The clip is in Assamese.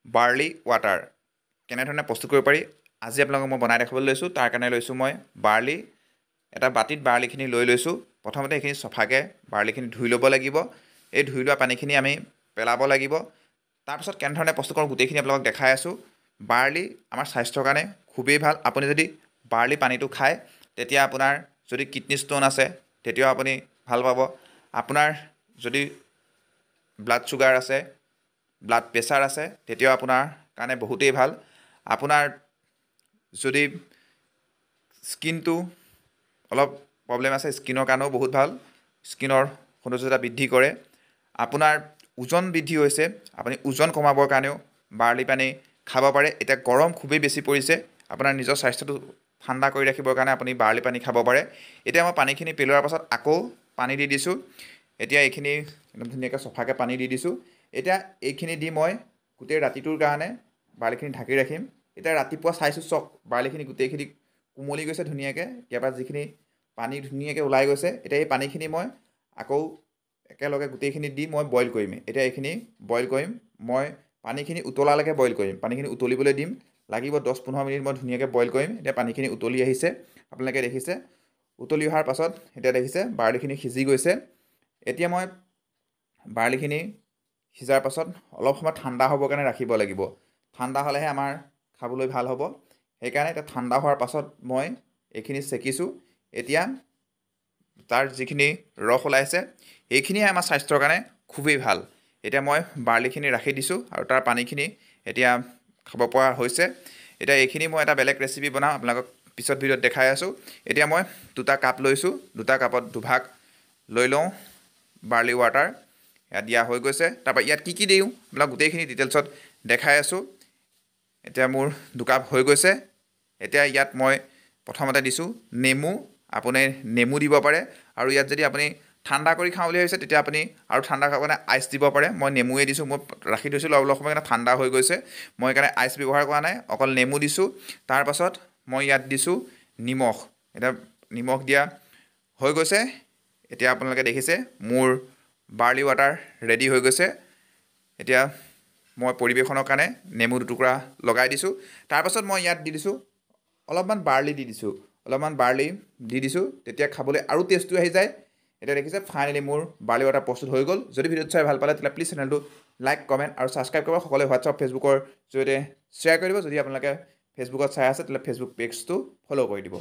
বাৰ্লি ৱাটাৰ কেনেধৰণে প্ৰস্তুত কৰিব পাৰি আজি আপোনালোকক মই বনাই দেখাবলৈ লৈছোঁ। তাৰ কাৰণে লৈছোঁ মই বাৰ্লি। এটা বাতিত বাৰ্লিখিনি লৈ লৈছোঁ। প্ৰথমতে এইখিনি চফাকৈ বাৰ্লিখিনি ধুই ল'ব লাগিব। এই ধুই লোৱা পানীখিনি আমি পেলাব লাগিব। তাৰপিছত কেনেধৰণে প্ৰস্তুত কৰোঁ গোটেইখিনি আপোনালোকক দেখাই আছোঁ। বাৰ্লি আমাৰ স্বাস্থ্যৰ কাৰণে খুবেই ভাল। আপুনি যদি বাৰ্লি পানীটো খায় তেতিয়া আপোনাৰ যদি কিডনী ষ্ট'ন আছে তেতিয়াও আপুনি ভাল পাব। আপোনাৰ যদি ব্লাড চুগাৰ আছে, ব্লাড প্ৰেছাৰ আছে তেতিয়াও আপোনাৰ কাৰণে বহুতেই ভাল। আপোনাৰ যদি স্কিনটো অলপ প্ৰব্লেম আছে স্কিনৰ কাৰণেও বহুত ভাল। স্কিনৰ সৌন্দৰ্যতা বৃদ্ধি কৰে। আপোনাৰ ওজন বৃদ্ধি হৈছে, আপুনি ওজন কমাবৰ কাৰণেও বাৰ্লি পানী খাব পাৰে। এতিয়া গৰম খুবেই বেছি পৰিছে, আপোনাৰ নিজৰ স্বাস্থ্যটো ঠাণ্ডা কৰি ৰাখিবৰ কাৰণে আপুনি বাৰ্লি পানী খাব পাৰে। এতিয়া মই পানীখিনি পেলোৱাৰ পাছত আকৌ পানী দি দিছোঁ। এতিয়া এইখিনি একদম ধুনীয়াকৈ চফাকৈ পানী দি দিছোঁ। এতিয়া এইখিনি দি মই গোটেই ৰাতিটোৰ কাৰণে বাৰ্লিখিনি ঢাকি ৰাখিম। এতিয়া ৰাতিপুৱা চাইছোঁ চাওক বাৰ্লিখিনি গোটেইখিনি কোমলি গৈছে ধুনীয়াকৈ। ইয়াৰ পৰা যিখিনি পানী ধুনীয়াকৈ ওলাই গৈছে, এতিয়া এই পানীখিনি মই আকৌ একেলগে গোটেইখিনি দি মই বইল কৰিম। এতিয়া এইখিনি বইল কৰিম। মই পানীখিনি উতলালৈকে বইল কৰিম। পানীখিনি উতলিবলৈ দিম, লাগিব 10-15 মিনিট মই ধুনীয়াকৈ বইল কৰিম। এতিয়া পানীখিনি উতলি আহিছে, আপোনালোকে দেখিছে। উতলি অহাৰ পাছত এতিয়া দেখিছে বাৰ্লিখিনি সিজি গৈছে। এতিয়া মই বাৰ্লিখিনি সিজাৰ পাছত অলপ সময় ঠাণ্ডা হ'বৰ কাৰণে ৰাখিব লাগিব। ঠাণ্ডা হ'লেহে আমাৰ খাবলৈ ভাল হ'ব। সেইকাৰণে এতিয়া ঠাণ্ডা হোৱাৰ পাছত মই এইখিনি চেকিছোঁ। এতিয়া তাৰ যিখিনি ৰস ওলাইছে এইখিনিয়ে আমাৰ স্বাস্থ্যৰ কাৰণে খুবেই ভাল। এতিয়া মই বাৰ্লিখিনি ৰাখি দিছোঁ আৰু তাৰ পানীখিনি এতিয়া খাব পৰা হৈছে। এতিয়া এইখিনি মই এটা বেলেগ ৰেচিপি বনাম, আপোনালোকক পিছত ভিডিঅ'ত দেখাই আছোঁ। এতিয়া মই 2টা কাপ লৈছোঁ। 2টা কাপত দুভাগ লৈ লওঁ বাৰ্লি ৱাটাৰ। ইয়াত দিয়া হৈ গৈছে। তাৰপৰা ইয়াত কি কি দিওঁ আপোনাক গোটেইখিনি ডিটেইলছত দেখাই আছোঁ। এতিয়া মোৰ 2 কাপ হৈ গৈছে। এতিয়া ইয়াত মই প্ৰথমতে দিছোঁ নেমু। আপুনি নেমু দিব পাৰে, আৰু ইয়াত যদি আপুনি ঠাণ্ডা কৰি খাওঁ বুলি ভাবিছে তেতিয়া আপুনি আৰু ঠাণ্ডা খাবৰ কাৰণে আইচ দিব পাৰে। মই নেমুৱে দিছোঁ। মই ৰাখি থৈছিলোঁ অলপ সময় কাৰণে ঠাণ্ডা হৈ গৈছে, মই সেইকাৰণে আইচ ব্যৱহাৰ কৰা নাই, অকল নেমু দিছোঁ। তাৰপাছত মই ইয়াত দিছোঁ নিমখ। এতিয়া নিমখ দিয়া হৈ গৈছে। এতিয়া আপোনালোকে দেখিছে মোৰ বাৰ্লি ৱাটাৰ ৰেডি হৈ গৈছে। এতিয়া মই পৰিৱেশনৰ কাৰণে নেমু দুটুকুৰা লগাই দিছোঁ। তাৰপাছত মই ইয়াত দি দিছোঁ অলপমান বাৰ্লি দি দিছোঁ। অলপমান বাৰ্লি দি দিছোঁ, তেতিয়া খাবলৈ আৰু টেষ্টটো আহি যায়। এতিয়া দেখিছে ফাইনেলি মোৰ বাৰ্লি ৱাটাৰ প্ৰস্তুত হৈ গ'ল। যদি ভিডিঅ'টো চাই ভাল পালে তেতিয়াহ'লে প্লিজ চেনেলটো লাইক, কমেণ্ট আৰু ছাবস্ক্ৰাইব কৰিব। সকলোৱে হোৱাটছআপ, ফেচবুকৰ জৰিয়তে শ্বেয়াৰ কৰি দিব। যদি আপোনালোকে ফেচবুকত চাই আছে তেতিয়াহ'লে ফেচবুক পেজটো ফ'ল' কৰি দিব।